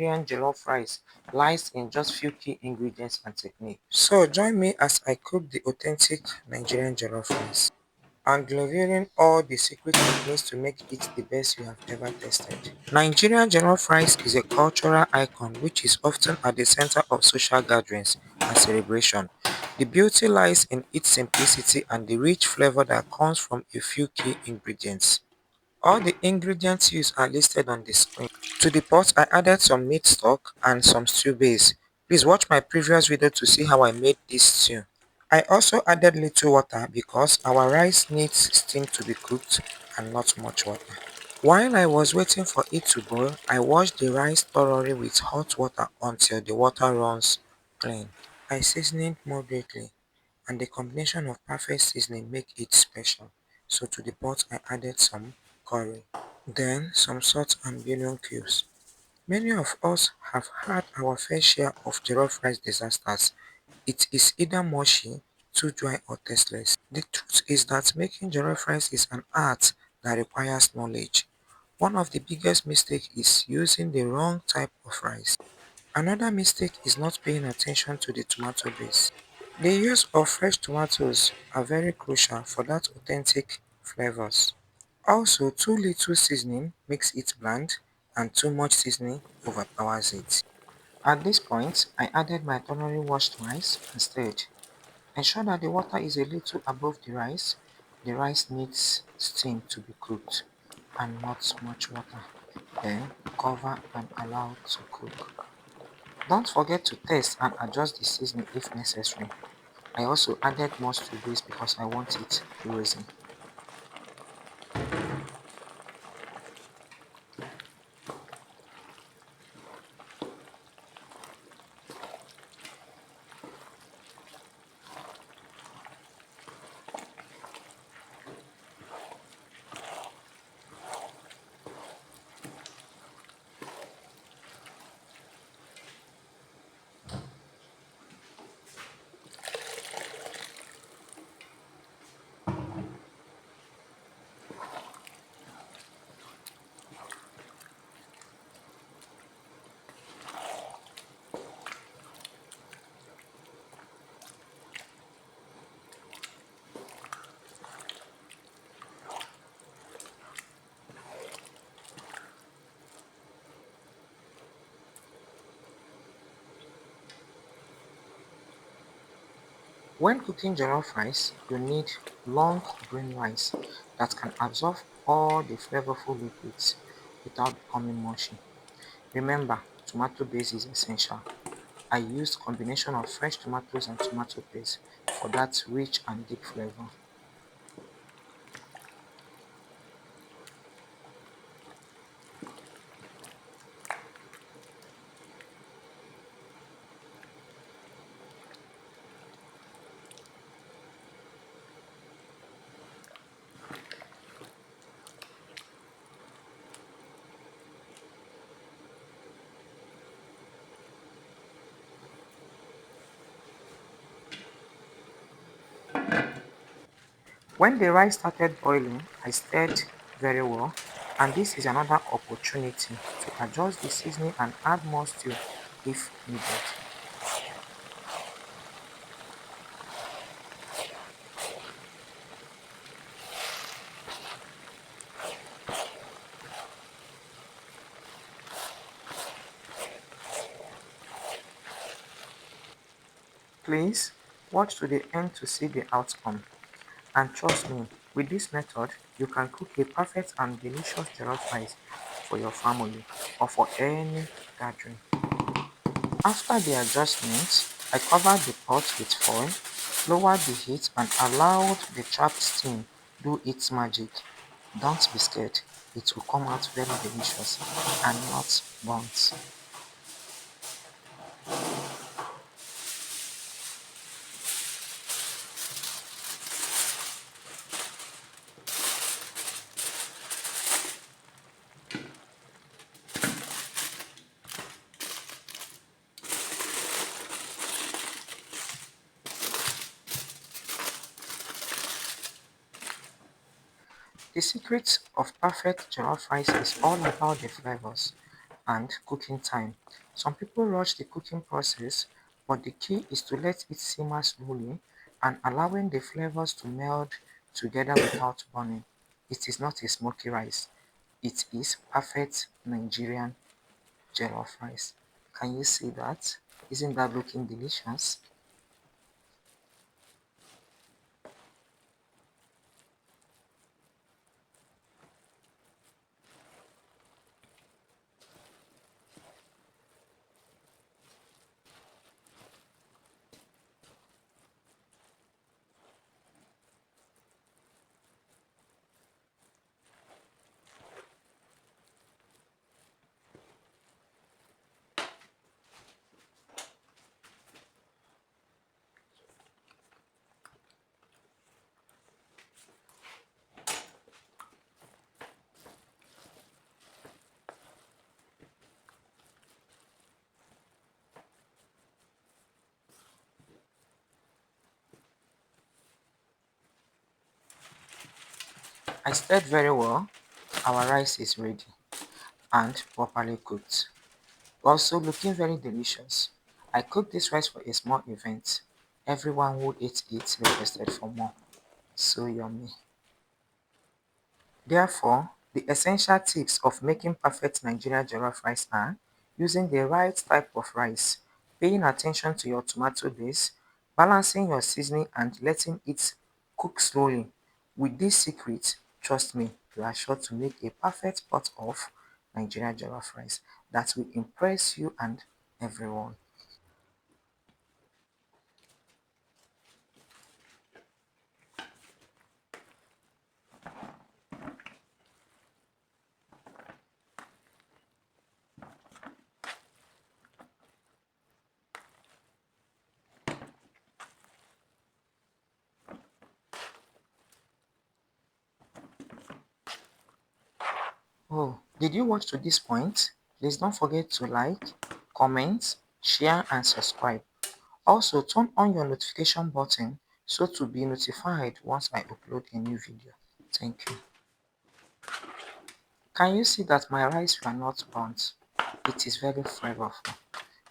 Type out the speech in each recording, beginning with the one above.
Nigerian jollof rice lies in just few key ingredients and techniques. So join me as I cook the authentic Nigerian jollof rice, unraveling all the secret techniques to make it the best you have ever tasted. Nigerian jollof rice is a cultural icon which is often at the center of social gatherings and celebration. The beauty lies in its simplicity and the rich flavor that comes from a few key ingredients. All the ingredients used are listed on the screen. To the pot, I added some meat stock and some stew base. Please watch my previous video to see how I made this stew. I also added little water because our rice needs steam to be cooked and not much water. While I was waiting for it to boil, I washed the rice thoroughly with hot water until the water runs clean. I seasoned moderately and the combination of perfect seasoning make it special. So to the pot I added some curry, then some salt and bouillon cubes. Many of us have had our fair share of jollof rice disasters. It is either mushy, too dry or tasteless. The truth is that making jollof rice is an art that requires knowledge. One of the biggest mistakes is using the wrong type of rice. Another mistake is not paying attention to the tomato base. The use of fresh tomatoes are very crucial for that authentic flavors. Also, too little seasoning makes it bland and too much seasoning overpowers it. At this point, I added my thoroughly washed rice and stirred. Ensure that the water is a little above the rice. The rice needs steam to be cooked and not much water. Then cover and allow to cook. Don't forget to taste and adjust the seasoning if necessary. I also added more to this because I want it rosy. When cooking jollof rice, you need long green rice that can absorb all the flavorful liquids without becoming mushy. Remember, tomato base is essential. I used combination of fresh tomatoes and tomato paste for that rich and deep flavor. When the rice started boiling, I stirred very well, and this is another opportunity to adjust the seasoning and add more stew if needed. Please watch to the end to see the outcome. And trust me, with this method, you can cook a perfect and delicious jollof rice for your family or for any gathering. After the adjustment, I covered the pot with foil, lowered the heat and allowed the trapped steam do its magic. Don't be scared, it will come out very delicious and not burnt. The secret of perfect jollof rice is all about the flavors and cooking time. Some people rush the cooking process, but the key is to let it simmer slowly and allowing the flavors to meld together without burning. It is not a smoky rice. It is perfect Nigerian jollof rice. Can you see that? Isn't that looking delicious? I stirred very well. Our rice is ready and properly cooked. Also looking very delicious. I cooked this rice for a small event. Everyone who ate it requested for more. So yummy. Therefore, the essential tips of making perfect Nigerian jollof rice are using the right type of rice, paying attention to your tomato base, balancing your seasoning and letting it cook slowly. With this secret, trust me, you are sure to make a perfect pot of Nigerian jollof rice that will impress you and everyone. Oh, did you watch to this point? Please don't forget to like, comment, share and subscribe. Also, turn on your notification button so to be notified once I upload a new video. Thank you. Can you see that my rice were not burnt? It is very flavorful.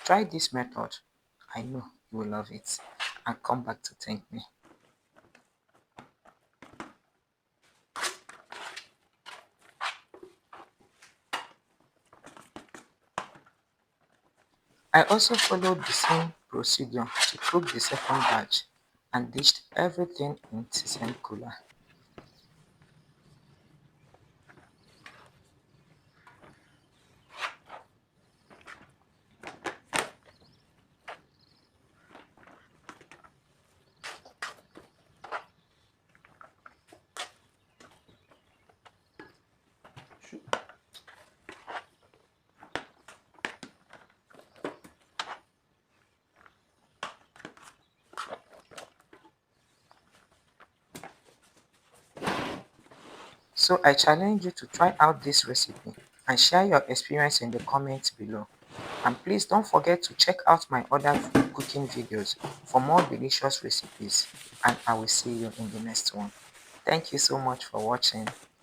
Try this method. I know you will love it and come back to thank me. I also followed the same procedure to cook the second batch and dished everything in the same cooler. So I challenge you to try out this recipe and share your experience in the comments below. And please don't forget to check out my other cooking videos for more delicious recipes. And I will see you in the next one. Thank you so much for watching.